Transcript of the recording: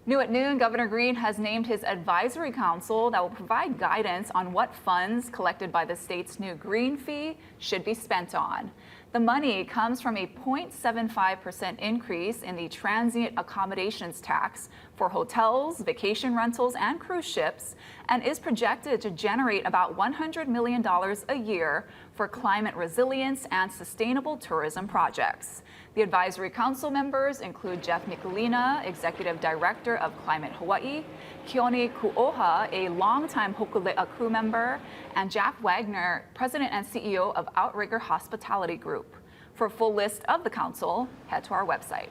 New at noon, Governor Green has named his advisory council that will provide guidance on what funds collected by the state's new green fee should be spent on. The money comes from a 0.75% increase in the transient accommodations tax for hotels, vacation rentals, and cruise ships, and is projected to generate about $100 million a year for climate resilience and sustainable tourism projects. The advisory council members include Jeff Nicolina, Executive Director of Climate Hawaii, Keone Kuoha, a longtime Hokulea crew member, and Jack Wagner, President and CEO of Outrigger Hospitality Group. For a full list of the council, head to our website.